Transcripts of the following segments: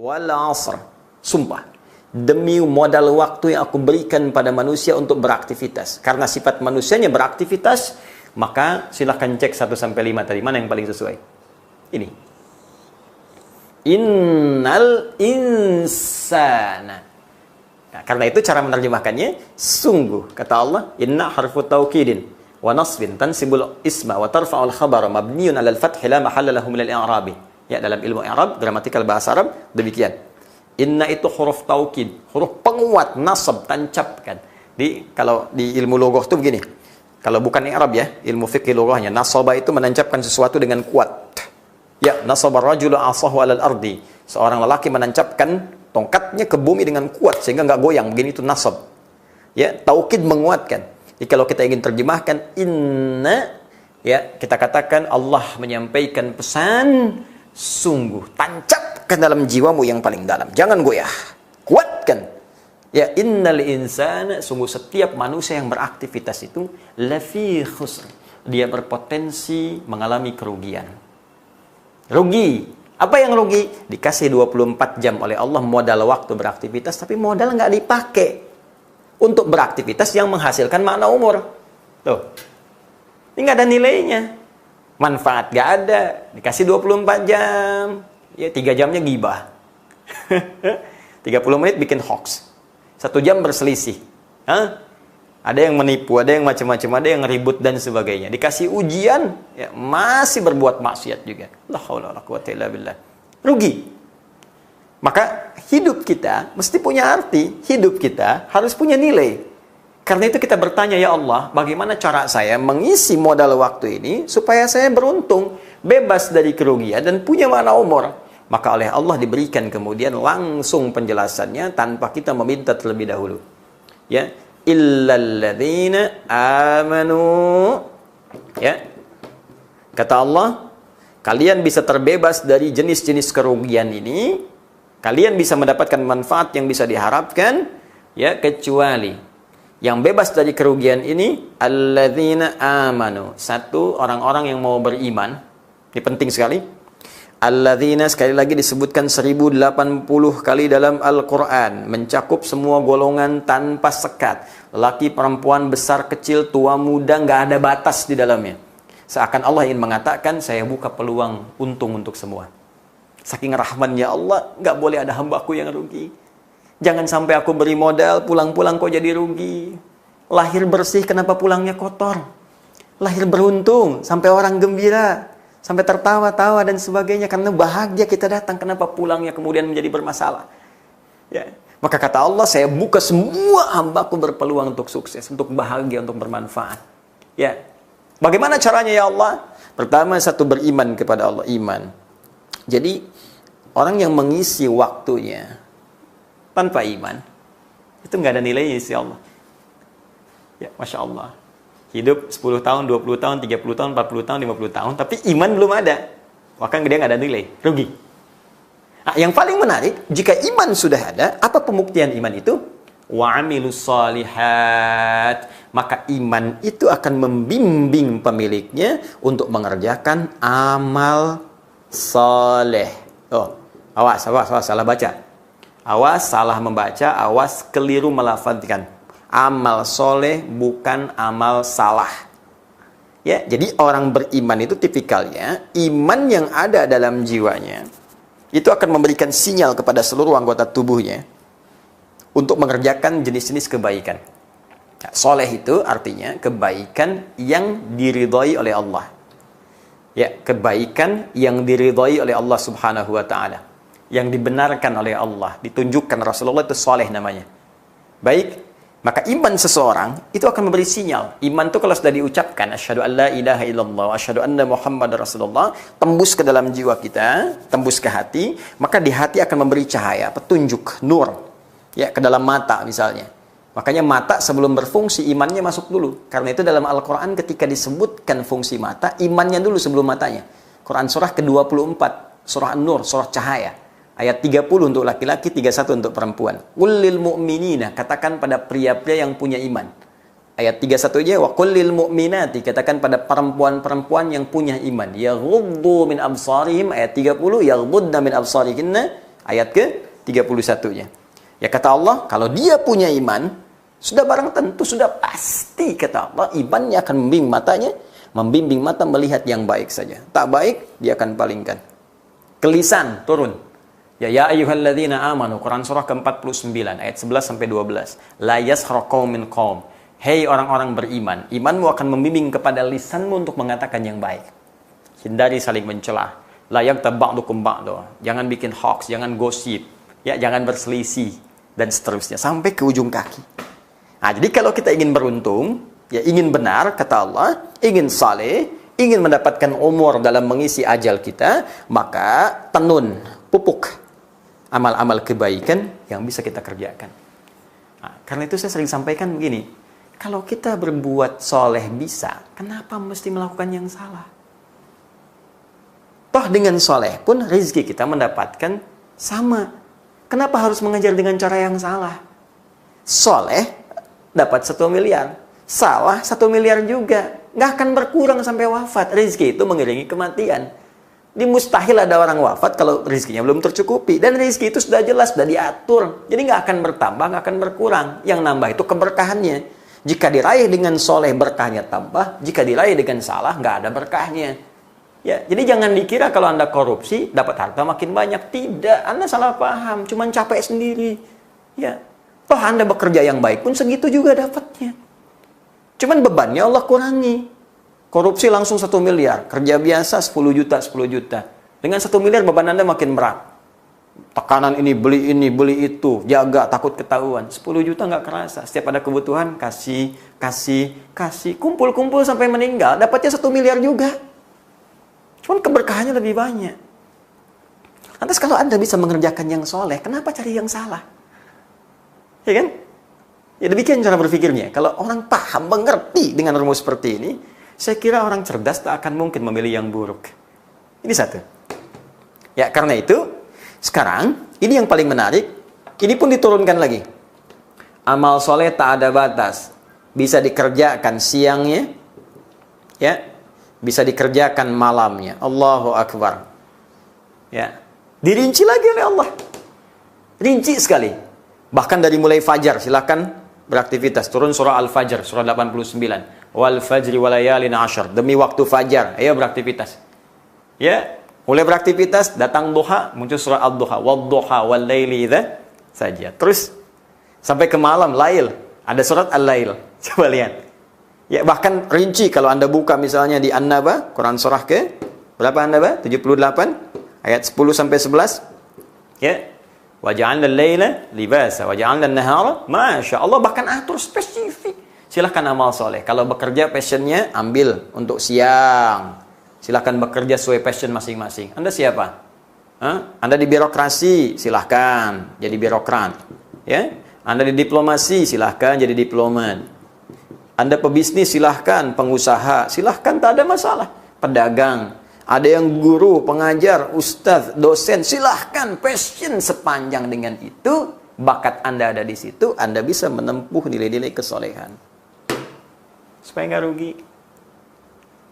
Wal 'asr, sumpah demi modal waktu yang aku berikan pada manusia untuk beraktivitas. Karena sifat manusianya beraktivitas, maka silahkan cek 1-5 tadi. Mana yang paling sesuai? Ini. Innal insana. Nah, karena itu cara menerjemahkannya, sungguh, kata Allah, inna harfu taukidin wa nasbin tansibul isma wa tarfa'ul khabara mabniun 'alal fathi la mahalla lahu minal i'rabi. Ya, dalam ilmu i'rab, gramatikal bahasa Arab, demikian. Inna itu huruf taukid, huruf penguat, nasab, tancapkan. Kalau di ilmu loghah itu begini. Kalau bukan i'rab ya, ilmu fikih loghahnya, nasaba itu menancapkan sesuatu dengan kuat. Ya, nasaba rajulu 'asahu 'alal ardi. Seorang lelaki menancapkan tongkatnya ke bumi dengan kuat sehingga nggak goyang, begini itu nasab. Ya, taukid menguatkan. Jadi kalau kita ingin terjemahkan inna, ya, kita katakan Allah menyampaikan pesan, sungguh, tancapkan dalam jiwamu yang paling dalam. Jangan goyah. Kuatkan. Ya, innal insana, sungguh setiap manusia yang beraktivitas itu lafi khusr. Dia berpotensi mengalami kerugian. Rugi. Apa yang rugi? Dikasih 24 jam oleh Allah modal waktu beraktivitas, tapi modal nggak dipakai untuk beraktivitas yang menghasilkan makna umur. Tuh. Ini nggak ada nilainya. Manfaat gak ada, dikasih 24 jam, ya 3 jamnya gibah. 30 menit bikin hoax. 1 jam berselisih. Hah? Ada yang menipu, ada yang macam-macam, ada yang ribut dan sebagainya. Dikasih ujian, ya masih berbuat maksiat juga. La haula wala quwwata illa billah. Rugi. Maka hidup kita mesti punya arti, hidup kita harus punya nilai. Karena itu kita bertanya, ya Allah, bagaimana cara saya mengisi modal waktu ini supaya saya beruntung, bebas dari kerugian dan punya makna umur. Maka oleh Allah diberikan kemudian langsung penjelasannya tanpa kita meminta terlebih dahulu. Ya, illalladzina amanu. Ya. Kata Allah, kalian bisa terbebas dari jenis-jenis kerugian ini, kalian bisa mendapatkan manfaat yang bisa diharapkan, ya, kecuali yang bebas dari kerugian ini, alladzina amanu. Satu, orang-orang yang mau beriman. Ini penting sekali. Alladzina sekali lagi disebutkan 1080 kali dalam Al-Quran. Mencakup semua golongan tanpa sekat. Laki, perempuan, besar, kecil, tua, muda, nggak ada batas di dalamnya. Seakan Allah ingin mengatakan, saya buka peluang untung untuk semua. Saking rahmannya Allah, nggak boleh ada hambaku yang rugi. Jangan sampai aku beri modal, pulang-pulang kok jadi rugi. Lahir bersih, kenapa pulangnya kotor? Lahir beruntung, sampai orang gembira, sampai tertawa-tawa dan sebagainya. Karena bahagia kita datang, kenapa pulangnya kemudian menjadi bermasalah? Ya. Maka kata Allah, saya buka semua hambaku berpeluang untuk sukses, untuk bahagia, untuk bermanfaat. Ya. Bagaimana caranya ya Allah? Pertama, satu, beriman kepada Allah, iman. Jadi, orang yang mengisi waktunya tanpa iman, itu nggak ada nilainya isi Allah. Ya, Masya Allah. Hidup 10 tahun, 20 tahun, 30 tahun, 40 tahun, 50 tahun, tapi iman belum ada. Maka dia nggak ada nilai, rugi. Nah, yang paling menarik, jika iman sudah ada, apa pembuktian iman itu? Wa amilus shalihat. Maka iman itu akan membimbing pemiliknya untuk mengerjakan amal saleh. Oh, awas, salah baca. Awas salah membaca, awas keliru melafadzkan. Amal soleh bukan amal salah. Ya, jadi orang beriman itu tipikalnya, iman yang ada dalam jiwanya itu akan memberikan sinyal kepada seluruh anggota tubuhnya untuk mengerjakan jenis-jenis kebaikan. Nah, soleh itu artinya kebaikan yang diridhai oleh Allah. Ya, kebaikan yang diridhai oleh Allah Subhanahu wa taala. Yang dibenarkan oleh Allah, ditunjukkan Rasulullah, itu soleh namanya. Baik, maka iman seseorang itu akan memberi sinyal. Iman itu kalau sudah diucapkan, asyhadu an la ilaha illallah, asyhadu anna Muhammad Rasulullah, tembus ke dalam jiwa kita, tembus ke hati, maka di hati akan memberi cahaya, petunjuk, nur, ya, ke dalam mata misalnya. Makanya mata sebelum berfungsi, imannya masuk dulu. Karena itu dalam Al-Quran ketika disebutkan fungsi mata, imannya dulu sebelum matanya. Quran surah ke-24, surah An-Nur, surah cahaya. Ayat 30 untuk laki-laki, 31 untuk perempuan. Qul lil mu'minina, katakan pada pria-pria yang punya iman. Ayat 31 aja, wa qul lil mu'minati, katakan pada perempuan-perempuan yang punya iman, yaghuddu min absarihim, ayat 30, yaghuddna min absarihinna, ayat ke-31-nya. Ya kata Allah, kalau dia punya iman, sudah barang tentu, sudah pasti kata Allah, imannya akan membimbing mata melihat yang baik saja. Tak baik, dia akan palingkan. Kelisan turun. Ya ayyuhalladzina amanu, Quran surah ke-49 ayat 11 sampai 12. La yaskhar qaumin qaum. Hei orang-orang beriman, imanmu akan membimbing kepada lisanmu untuk mengatakan yang baik. Hindari saling mencela. La yaghtab ba'dukum ba'da. Jangan bikin hoax, jangan gosip, ya jangan berselisih dan seterusnya sampai ke ujung kaki. Nah, jadi kalau kita ingin beruntung, ya ingin benar kata Allah, ingin saleh, ingin mendapatkan umur dalam mengisi ajal kita, maka tenun, pupuk amal-amal kebaikan yang bisa kita kerjakan. Nah, karena itu saya sering sampaikan begini, kalau kita berbuat soleh bisa, kenapa mesti melakukan yang salah? Toh dengan soleh pun rezeki kita mendapatkan sama. Kenapa harus mengajar dengan cara yang salah? Soleh dapat 1 miliar, salah 1 miliar juga. Nggak akan berkurang sampai wafat. Rezeki itu mengiringi kematian. Di mustahil ada orang wafat kalau rezekinya belum tercukupi. Dan rezeki itu sudah jelas, sudah diatur. Jadi nggak akan bertambah, nggak akan berkurang. Yang nambah itu keberkahannya. Jika diraih dengan soleh, berkahnya tambah. Jika diraih dengan salah, nggak ada berkahnya. Ya, jadi jangan dikira kalau Anda korupsi, dapat harta makin banyak. Tidak, Anda salah paham. Cuman capek sendiri. Ya, toh Anda bekerja yang baik pun segitu juga dapatnya. Cuman bebannya Allah kurangi. Korupsi langsung 1 miliar. Kerja biasa 10 juta, 10 juta. Dengan 1 miliar beban Anda makin berat. Tekanan ini, beli itu, jaga, takut ketahuan. 10 juta nggak kerasa. Setiap ada kebutuhan, kasih. Kumpul-kumpul sampai meninggal, dapatnya 1 miliar juga. Cuman keberkahannya lebih banyak. Lantas kalau Anda bisa mengerjakan yang soleh, kenapa cari yang salah? Ya kan? Ya demikian cara berpikirnya. Kalau orang paham, mengerti dengan rumus seperti ini, saya kira orang cerdas tak akan mungkin memilih yang buruk. Ini satu. Ya, karena itu, sekarang, ini yang paling menarik, ini pun diturunkan lagi. Amal soleh tak ada batas. Bisa dikerjakan siangnya, ya, bisa dikerjakan malamnya. Allahu Akbar. Ya, dirinci lagi oleh Allah. Rinci sekali. Bahkan dari mulai fajar, silakan beraktivitas. Turun surah Al-Fajr, surah 89. Wal fajri walayalin ashar. Demi waktu fajar, ayo beraktivitas. Ya, mulai beraktivitas, datang duha, muncul surah Ad-Duha. Wad-duha wal-laili idza saja. Terus sampai ke malam, lail. Ada surat Al-Lail. Coba lihat. Ya, bahkan rinci kalau Anda buka misalnya di An-Naba, Quran surah ke berapa An-Naba? 78 ayat 10 sampai 11. Ya. Wa ja'alna al-laila libasa wa ja'alna an-nahara masya Allah, bahkan atur spesifik. Silahkan amal soleh. Kalau bekerja passionnya ambil untuk siang. Silahkan bekerja sesuai passion masing-masing. Anda siapa? Anda di birokrasi, silahkan jadi birokrat. Ya, Anda di diplomasi, silahkan jadi diplomat. Anda pebisnis, silahkan. Pengusaha, silahkan, tak ada masalah. Pedagang, ada yang guru, pengajar, ustadz, dosen, silahkan. Passion sepanjang dengan itu, bakat Anda ada di situ, Anda bisa menempuh nilai-nilai kesolehan. Supaya nggak rugi.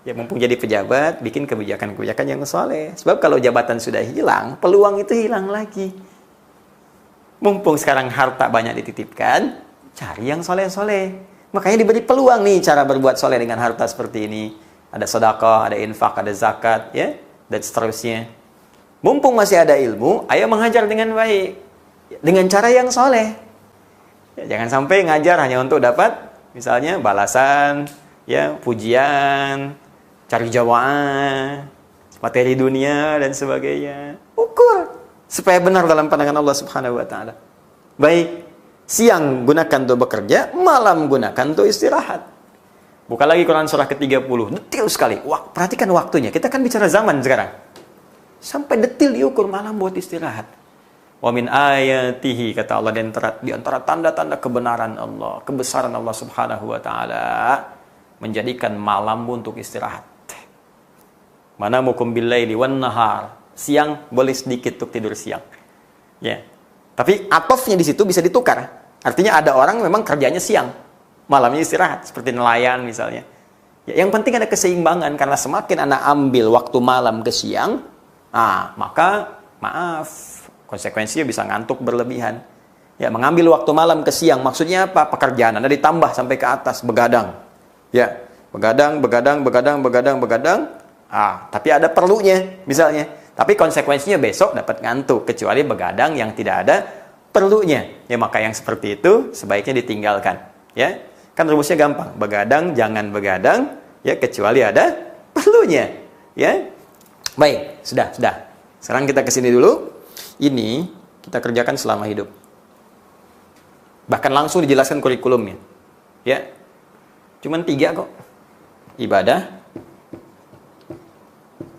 Ya, mumpung jadi pejabat, bikin kebijakan-kebijakan yang soleh. Sebab kalau jabatan sudah hilang, peluang itu hilang lagi. Mumpung sekarang harta banyak dititipkan, cari yang soleh-soleh. Makanya diberi peluang nih cara berbuat soleh dengan harta seperti ini. Ada sedekah, ada infak, ada zakat, ya, dan seterusnya. Mumpung masih ada ilmu, ayo mengajar dengan baik. Dengan cara yang soleh. Ya, jangan sampai ngajar hanya untuk dapat, misalnya, balasan, ya, pujian, cari jawaan, materi dunia, dan sebagainya. Ukur supaya benar dalam pandangan Allah Subhanahu wa Ta'ala. Baik, siang gunakan untuk bekerja, malam gunakan untuk istirahat. Buka lagi Quran surah ke-30, detail sekali. Perhatikan waktunya. Kita kan bicara zaman sekarang. Sampai detail diukur malam buat istirahat. Wa min ayatihi, kata Allah, di antara tanda-tanda kebenaran Allah, kebesaran Allah Subhanahu wa Ta'ala, menjadikan malam untuk istirahat. Manamukum bil-laili wan nahar. Siang boleh sedikit untuk tidur siang. Ya. Tapi atofnya di situ bisa ditukar. Artinya ada orang memang kerjanya siang. Malamnya istirahat, seperti nelayan misalnya. Ya, yang penting ada keseimbangan, karena semakin Anda ambil waktu malam ke siang, maka maaf, konsekuensinya bisa ngantuk berlebihan. Ya, mengambil waktu malam ke siang, maksudnya apa? Pekerjaan Anda ditambah sampai ke atas, begadang. Ya, begadang. Tapi ada perlunya, misalnya. Tapi konsekuensinya besok dapat ngantuk, kecuali begadang yang tidak ada perlunya. Ya, maka yang seperti itu sebaiknya ditinggalkan. Ya, kan rumusnya gampang. Begadang, jangan begadang, ya, kecuali ada perlunya. Ya, baik, sudah. Sekarang kita ke sini dulu. Ini kita kerjakan selama hidup. Bahkan langsung dijelaskan kurikulumnya. Ya, cuman 3 kok. Ibadah,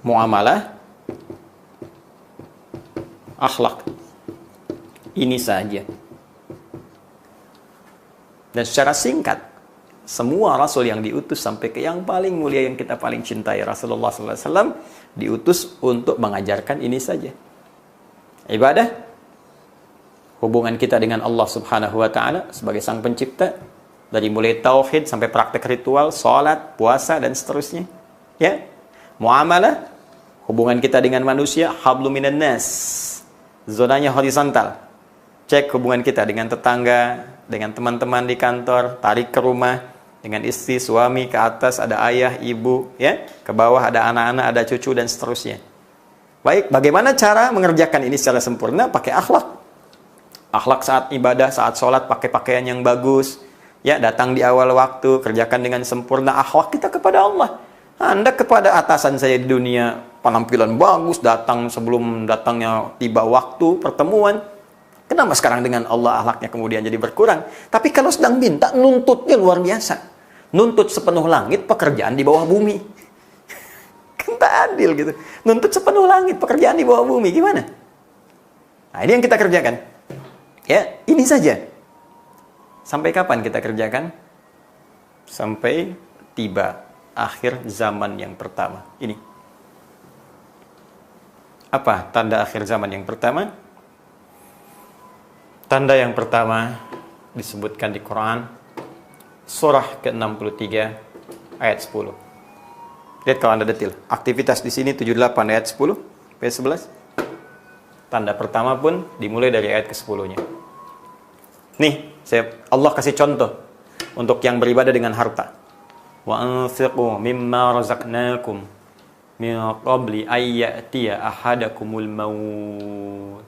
muamalah, akhlak. Ini saja. Dan secara singkat, semua rasul yang diutus sampai ke yang paling mulia yang kita paling cintai, Rasulullah SAW, diutus untuk mengajarkan ini saja. Ibadah, hubungan kita dengan Allah Subhanahu wa Ta'ala sebagai Sang Pencipta, dari mulai tauhid sampai praktek ritual, salat, puasa, dan seterusnya. Ya, muamalah, hubungan kita dengan manusia, hablum minan nas, zonanya horizontal. Cek hubungan kita dengan tetangga, dengan teman-teman di kantor, tarik ke rumah, dengan istri, suami, ke atas ada ayah, ibu, ya, ke bawah ada anak-anak, ada cucu, dan seterusnya. Baik, bagaimana cara mengerjakan ini secara sempurna? Pakai akhlak. Akhlak saat ibadah, saat sholat, pakai pakaian yang bagus, ya, datang di awal waktu, kerjakan dengan sempurna. Akhlak kita kepada Allah. Anda kepada atasan saya di dunia, penampilan bagus, datang sebelum datangnya tiba waktu pertemuan. Kenapa sekarang dengan Allah akhlaknya kemudian jadi berkurang? Tapi kalau sedang minta, nuntutnya luar biasa. Nuntut sepenuh langit, pekerjaan di bawah bumi. Kan tak adil gitu. Nuntut sepenuh langit, pekerjaan di bawah bumi. Gimana? Nah, ini yang kita kerjakan. Ya, ini saja. Sampai kapan kita kerjakan? Sampai tiba akhir zaman yang pertama. Ini. Apa tanda akhir zaman yang pertama? Tanda yang pertama disebutkan di Quran, surah ke-63 ayat 10. Lihat kalau Anda detil. Aktivitas di sini 78 ayat 10, ayat 11. Tanda pertama pun dimulai dari ayat ke-10-nya. Nih, Allah kasih contoh untuk yang beribadah dengan harta. Wa anfiqu mimma razaqnakum min qabli ay ya'tiya ahadakumul maut.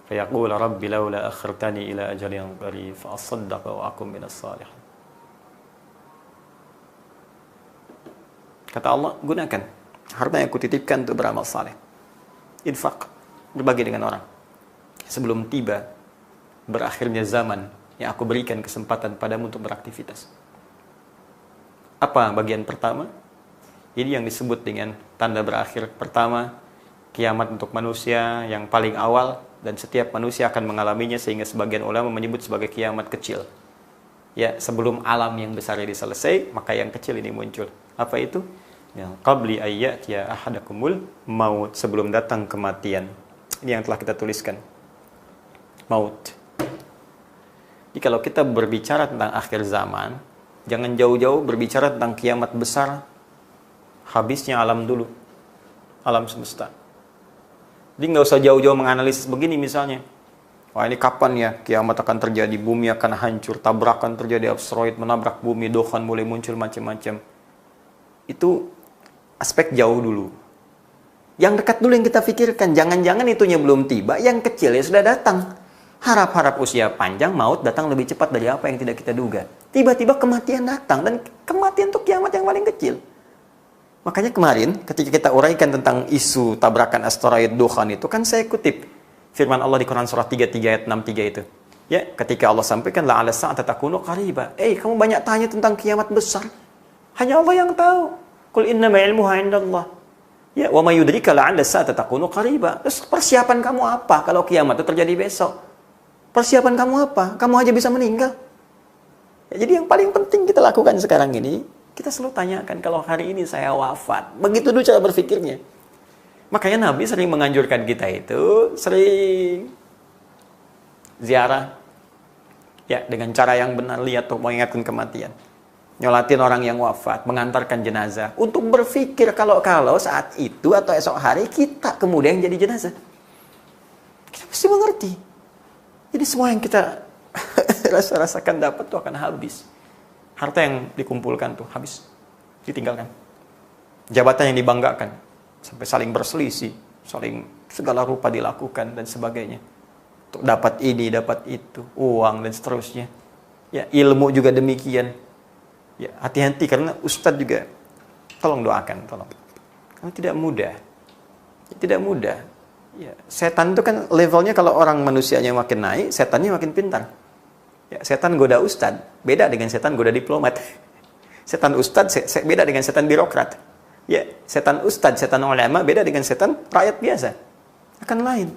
Fayaqul rabbi laula akhartani ila ajalin qarib fa asaddaqa wa akum minas salihin. Kata Allah, gunakan harta yang kutitipkan untuk beramal saleh. Infak, berbagi dengan orang. Sebelum tiba berakhirnya zaman yang aku berikan kesempatan padamu untuk beraktivitas. Apa bagian pertama? Ini yang disebut dengan tanda berakhir pertama, kiamat untuk manusia yang paling awal, dan setiap manusia akan mengalaminya, sehingga sebagian ulama menyebut sebagai kiamat kecil. Ya, sebelum alam yang besar ini selesai, maka yang kecil ini muncul. Apa itu? Yang qabli ayyatiya ahadakumul maut, sebelum datang kematian. Ini yang telah kita tuliskan. Maut. Jadi kalau kita berbicara tentang akhir zaman, jangan jauh-jauh berbicara tentang kiamat besar. Habisnya alam dulu. Alam semesta. Jadi nggak usah jauh-jauh menganalisis begini misalnya. Wah, ini kapan ya kiamat akan terjadi, bumi akan hancur, tabrakan terjadi, asteroid menabrak bumi, dukhan mulai muncul, macam-macam. Itu aspek jauh dulu. Yang dekat dulu yang kita pikirkan. Jangan-jangan itunya belum tiba, yang kecil ya sudah datang. Harap-harap usia panjang, maut datang lebih cepat dari apa yang tidak kita duga. Tiba-tiba kematian datang, dan kematian itu kiamat yang paling kecil. Makanya kemarin ketika kita uraikan tentang isu tabrakan asteroid dukhan itu, kan saya kutip firman Allah di Quran surah 33 ayat 63 itu. Ya, ketika Allah sampaikan la'ala sa'ata takunu qariba. Kamu banyak tanya tentang kiamat besar. Hanya Allah yang tahu. Qul innama ilmuha 'indallah. Ya, wa may yudrika la'alla sa'ata takunu qariba. Terus persiapan kamu apa kalau kiamat itu terjadi besok? Persiapan kamu apa? Kamu aja bisa meninggal. Ya, jadi yang paling penting kita lakukan sekarang ini, kita selalu tanyakan, kalau hari ini saya wafat, begitu dulu cara berpikirnya. Makanya Nabi sering menganjurkan kita itu, sering ziarah Ya, dengan cara yang benar, lihat tuh mengingatkan kematian. Nyolatin orang yang wafat, mengantarkan jenazah. Untuk berpikir kalau saat itu atau esok hari kita kemudian jadi jenazah. Kita pasti mengerti. Jadi semua yang kita rasakan dapat tuh akan habis. Harta yang dikumpulkan tuh habis. Ditinggalkan. Jabatan yang dibanggakan. Sampai saling berselisih. Saling segala rupa dilakukan dan sebagainya. Untuk dapat ini, dapat itu. Uang dan seterusnya. Ya, ilmu juga demikian. Ya, hati-hati karena Ustadz juga tolong doakan, tolong. Karena tidak mudah. Tidak mudah. Ya, setan itu kan levelnya kalau orang manusianya makin naik, setannya makin pintar. Ya, setan goda Ustadz, beda dengan setan goda diplomat. Setan Ustadz beda dengan setan birokrat. Ya, setan Ustadz, setan ulama beda dengan setan rakyat biasa. Akan lain.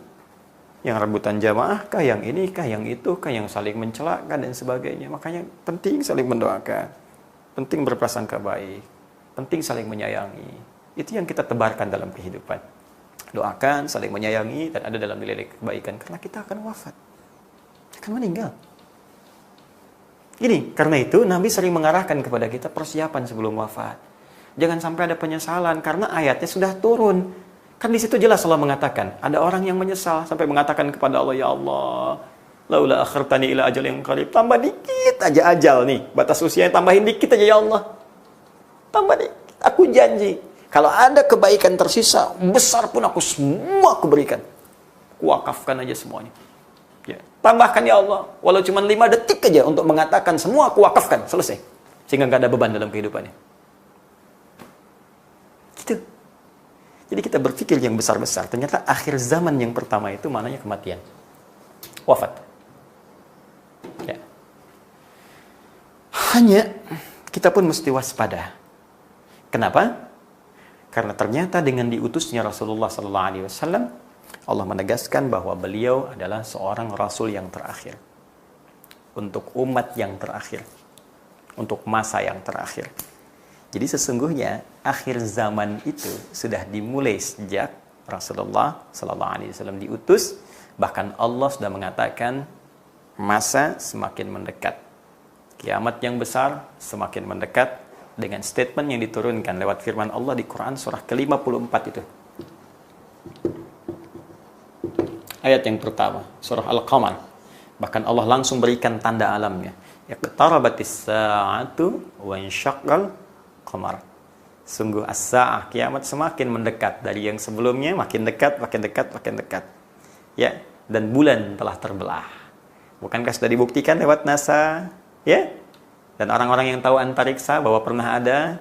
Yang rebutan jamaah kah, yang ini kah, yang itu kah, yang saling mencelakan dan sebagainya. Makanya penting saling mendoakan. Penting berprasangka baik, penting saling menyayangi. Itu yang kita tebarkan dalam kehidupan. Doakan, saling menyayangi, dan ada dalam nilai kebaikan. Karena kita akan wafat, akan meninggal. Gini, karena itu Nabi sering mengarahkan kepada kita persiapan sebelum wafat. Jangan sampai ada penyesalan, karena ayatnya sudah turun. Kan di situ jelas Allah mengatakan, ada orang yang menyesal sampai mengatakan kepada Allah, ya Allah, laula akhartani ila ajal yang qarib. Tambah dikit aja ajal nih. Batas usianya tambahin dikit aja ya Allah. Tambah dikit. Aku janji. Kalau ada kebaikan tersisa, besar pun aku semua aku berikan. Kuwakafkan aja semuanya. Ya. Tambahkan ya Allah. Walau cuma 5 detik aja untuk mengatakan semua aku wakafkan. Selesai. Sehingga nggak ada beban dalam kehidupannya. Gitu. Jadi kita berpikir yang besar-besar. Ternyata akhir zaman yang pertama itu maknanya kematian. Wafat. Ya. Hanya kita pun mesti waspada. Kenapa? Karena ternyata dengan diutusnya Rasulullah SAW, Allah menegaskan bahwa beliau adalah seorang Rasul yang terakhir. Untuk umat yang terakhir. Untuk masa yang terakhir. Jadi sesungguhnya akhir zaman itu sudah dimulai sejak Rasulullah SAW diutus. Bahkan Allah sudah mengatakan masa semakin mendekat. Kiamat yang besar semakin mendekat dengan statement yang diturunkan lewat firman Allah di Quran surah ke-54 itu. Ayat yang pertama, surah Al-Qamar. Bahkan Allah langsung berikan tanda alamnya. Iqtarabatis sa'atu wa insyaqqal qamar. Sungguh as-sa'ah, kiamat semakin mendekat dari yang sebelumnya, makin dekat, makin dekat, makin dekat. Ya, dan bulan telah terbelah. Bukankah sudah dibuktikan lewat NASA? Ya? Dan orang-orang yang tahu antariksa bahwa pernah ada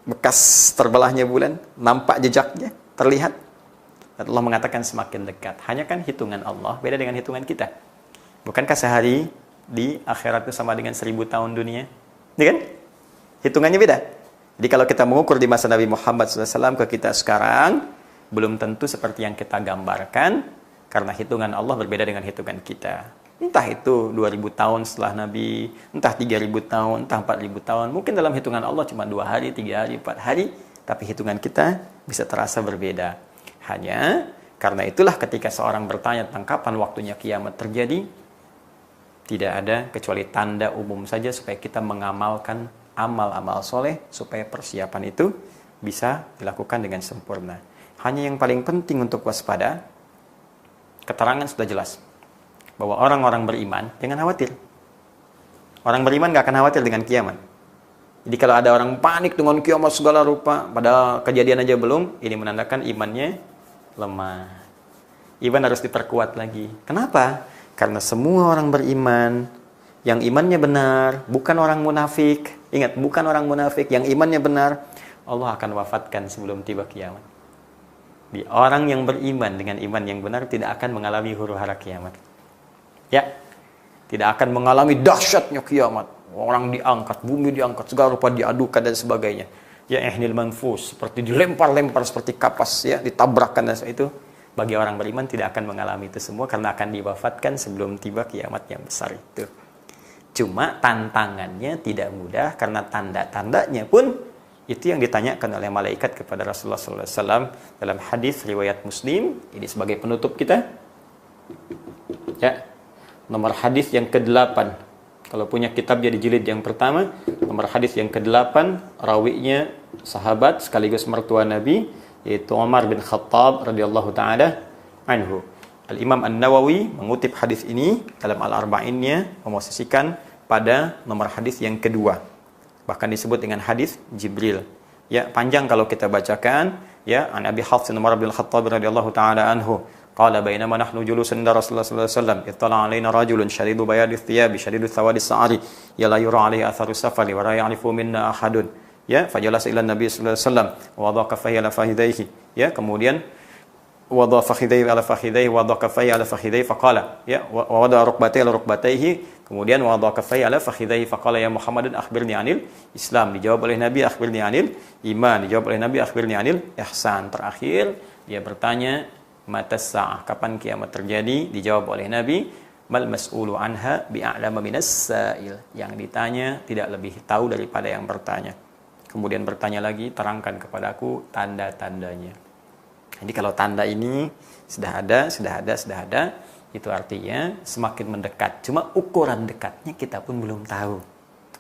bekas terbelahnya bulan, nampak jejaknya, terlihat. Dan Allah mengatakan semakin dekat. Hanya kan hitungan Allah beda dengan hitungan kita. Bukankah sehari di akhirat itu sama dengan 1000 tahun dunia? Ya kan? Hitungannya beda. Jadi kalau kita mengukur di masa Nabi Muhammad SAW ke kita sekarang, belum tentu seperti yang kita gambarkan, karena hitungan Allah berbeda dengan hitungan kita. Entah itu 2000 tahun setelah Nabi, entah 3000 tahun, entah 4000 tahun. Mungkin dalam hitungan Allah cuma 2 hari, 3 hari, 4 hari. Tapi hitungan kita bisa terasa berbeda. Hanya karena itulah ketika seorang bertanya tentang kapan waktunya kiamat terjadi, tidak ada kecuali tanda umum saja supaya kita mengamalkan amal-amal soleh, supaya persiapan itu bisa dilakukan dengan sempurna. Hanya yang paling penting untuk waspada, keterangan sudah jelas. Bahwa orang-orang beriman, jangan khawatir. Orang beriman gak akan khawatir dengan kiamat. Jadi kalau ada orang panik dengan kiamat segala rupa, padahal kejadian aja belum, ini menandakan imannya lemah. Iman harus diperkuat lagi. Kenapa? Karena semua orang beriman, yang imannya benar, bukan orang munafik. Ingat, bukan orang munafik, yang imannya benar, Allah akan wafatkan sebelum tiba kiamat. Di orang yang beriman dengan iman yang benar tidak akan mengalami huru-hara kiamat. Ya, tidak akan mengalami dahsyatnya kiamat. Orang diangkat, bumi diangkat, segala rupa diadukan dan sebagainya. Ya, ihnil manfus, seperti dilempar-lempar seperti kapas, ya, ditabrakkan dan itu. Bagi orang beriman tidak akan mengalami itu semua karena akan diwafatkan sebelum tiba kiamat yang besar itu. Cuma tantangannya tidak mudah karena tanda-tandanya pun itu yang ditanyakan oleh malaikat kepada Rasulullah SAW dalam hadis riwayat Muslim. Ini sebagai penutup kita. Ya. nomor hadis yang ke-8. Kalau punya kitab jadi jilid yang pertama, nomor hadis yang ke-8, rawinya sahabat sekaligus mertua Nabi, yaitu Umar bin Khattab radhiyallahu taala anhu. Al-Imam An-Nawawi mengutip hadis ini dalam Al-Arba'innya, memosisikan pada nomor hadis yang kedua. Bahkan disebut dengan hadis Jibril. Ya, panjang kalau kita bacakan, ya, an Abi Hafs Umar bin Khattab radhiyallahu taala anhu. Qala bainama nahnu julusun inda Rasulullah sallallahu alaihi wasallam ittala alaina rajulun shadidu bayadi thiyabi shadidu sawadi sa'ari ya la yura alaihi atharu safari wa la ya'rifu minna ahadun. Ya, fajalasa ila Nabi sallallahu alaihi wasallam wa wada'a kaffayhi ala fakhidayhi. Ya, kemudian wada'a fakhidayhi ala fakhidayhi wa wada'a kaffayhi ala fakhidayhi faqala, ya, wa wada'a rukbatayhi ala rukbatayhi, kemudian wa wada'a kaffayhi ala fakhidayhi faqala ya Muhammadun akhbirni anil Islam. Dijawab oleh Nabi akhbirni anil iman. Dijawab oleh Nabi akhbirni anil ihsan. Terakhir dia bertanya, matas sa'ah, kapan kiamat terjadi? Dijawab oleh Nabi, mal mas'ulu anha bi'a'lama minas sa'il. Yang ditanya tidak lebih tahu daripada yang bertanya. Kemudian bertanya lagi, terangkan kepadaku tanda-tandanya. Jadi kalau tanda ini sudah ada, itu artinya semakin mendekat. Cuma ukuran dekatnya kita pun belum tahu.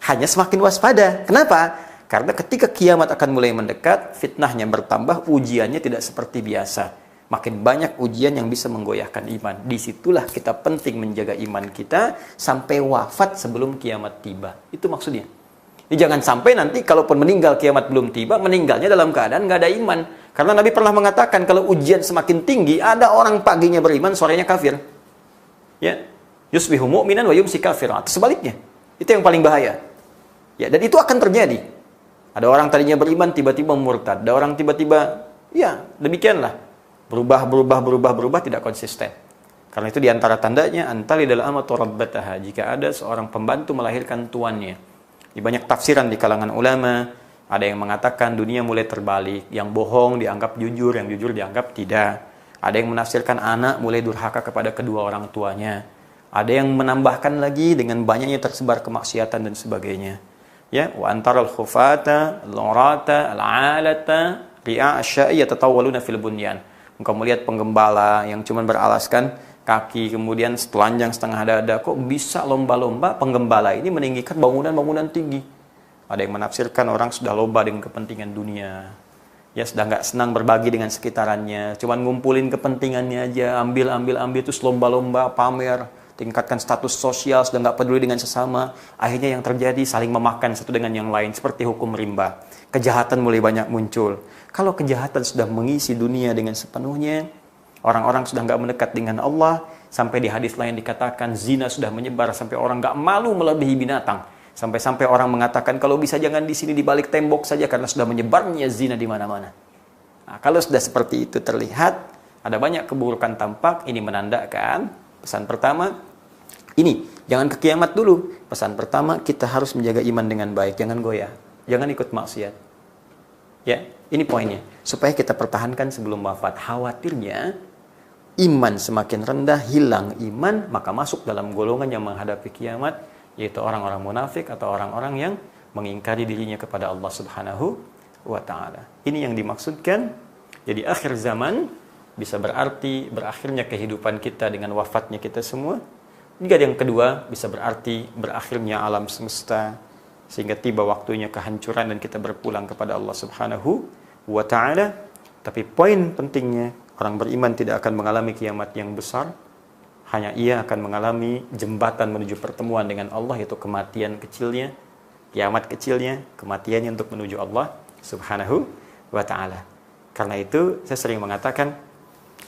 Hanya semakin waspada. Kenapa? Karena ketika kiamat akan mulai mendekat, fitnahnya bertambah, ujiannya tidak seperti biasa. Makin banyak ujian yang bisa menggoyahkan iman. Disitulah kita penting menjaga iman kita sampai wafat sebelum kiamat tiba. Itu maksudnya. Jadi jangan sampai nanti kalaupun meninggal kiamat belum tiba, meninggalnya dalam keadaan nggak ada iman. Karena Nabi pernah mengatakan kalau ujian semakin tinggi, ada orang paginya beriman, sorenya kafir. Ya, yusbihu mu'minan wa yumsi kafir. Atau sebaliknya. Itu yang paling bahaya. Ya, dan itu akan terjadi. Ada orang tadinya beriman tiba-tiba murtad. Ada orang tiba-tiba, ya demikianlah. Berubah tidak konsisten. Karena itu diantara tandanya antalidal amatu rabbataha, jika ada seorang pembantu melahirkan tuannya. Di banyak tafsiran di kalangan ulama, ada yang mengatakan dunia mulai terbalik, yang bohong dianggap jujur, yang jujur dianggap tidak. Ada yang menafsirkan anak mulai durhaka kepada kedua orang tuanya. Ada yang menambahkan lagi dengan banyaknya tersebar kemaksiatan dan sebagainya. Ya, wa antaral khufata, al-urata, al-alata, ri'a asya'i yatatawwaluna fil bunyan. Engkau melihat penggembala yang cuma beralaskan kaki, kemudian telanjang setengah dada. Kok bisa lomba-lomba penggembala ini meninggikan bangunan-bangunan tinggi? Ada yang menafsirkan orang sudah lomba dengan kepentingan dunia. Ya, sudah nggak senang berbagi dengan sekitarannya. Cuma ngumpulin kepentingannya aja. Ambil, terus lomba-lomba, pamer. Tingkatkan status sosial, sudah nggak peduli dengan sesama. Akhirnya yang terjadi saling memakan satu dengan yang lain. Seperti hukum rimba. Kejahatan mulai banyak muncul. Kalau kejahatan sudah mengisi dunia dengan sepenuhnya, orang-orang sudah nggak mendekat dengan Allah, sampai di hadis lain dikatakan zina sudah menyebar sampai orang nggak malu melebihi binatang. Sampai-sampai orang mengatakan kalau bisa jangan di sini, di balik tembok saja, karena sudah menyebarnya zina di mana-mana. Nah, kalau sudah seperti itu terlihat, ada banyak keburukan tampak. Ini menandakan pesan pertama, ini jangan ke kiamat dulu. Pesan pertama, kita harus menjaga iman dengan baik, jangan goyah. Jangan ikut maksiat. Ya, ini poinnya. Supaya kita pertahankan sebelum wafat. Khawatirnya iman semakin rendah, hilang iman, maka masuk dalam golongan yang menghadapi kiamat, yaitu orang-orang munafik atau orang-orang yang mengingkari dirinya kepada Allah Subhanahu wa taala. Ini yang dimaksudkan. Jadi akhir zaman bisa berarti berakhirnya kehidupan kita dengan wafatnya kita semua. Juga yang kedua bisa berarti berakhirnya alam semesta, sehingga tiba waktunya kehancuran dan kita berpulang kepada Allah Subhanahu wa ta'ala. Tapi poin pentingnya, orang beriman tidak akan mengalami kiamat yang besar. Hanya ia akan mengalami jembatan menuju pertemuan dengan Allah, yaitu kematian kecilnya, kiamat kecilnya, kematiannya untuk menuju Allah Subhanahu wa ta'ala. Karena itu saya sering mengatakan,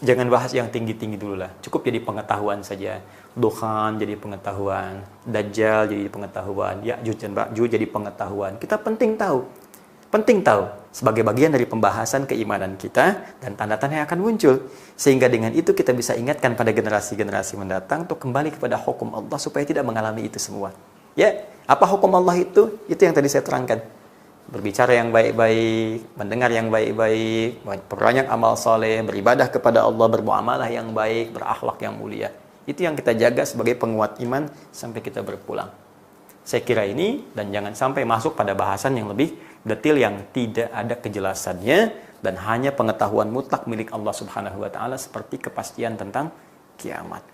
jangan bahas yang tinggi-tinggi dulu lah. Cukup jadi pengetahuan saja. Dukhan jadi pengetahuan, Dajjal jadi pengetahuan, Ya'juj dan Ma'juj jadi pengetahuan. Kita penting tahu sebagai bagian dari pembahasan keimanan kita dan tanda-tanda yang akan muncul. Sehingga dengan itu kita bisa ingatkan pada generasi-generasi mendatang untuk kembali kepada hukum Allah supaya tidak mengalami itu semua. Ya, apa hukum Allah itu? Itu yang tadi saya terangkan. Berbicara yang baik-baik, mendengar yang baik-baik, perbanyak amal soleh, beribadah kepada Allah, bermuamalah yang baik, berakhlak yang mulia. Itu yang kita jaga sebagai penguat iman sampai kita berpulang. Saya kira ini, dan jangan sampai masuk pada bahasan yang lebih detail yang tidak ada kejelasannya dan hanya pengetahuan mutlak milik Allah Subhanahu wa taala seperti kepastian tentang kiamat.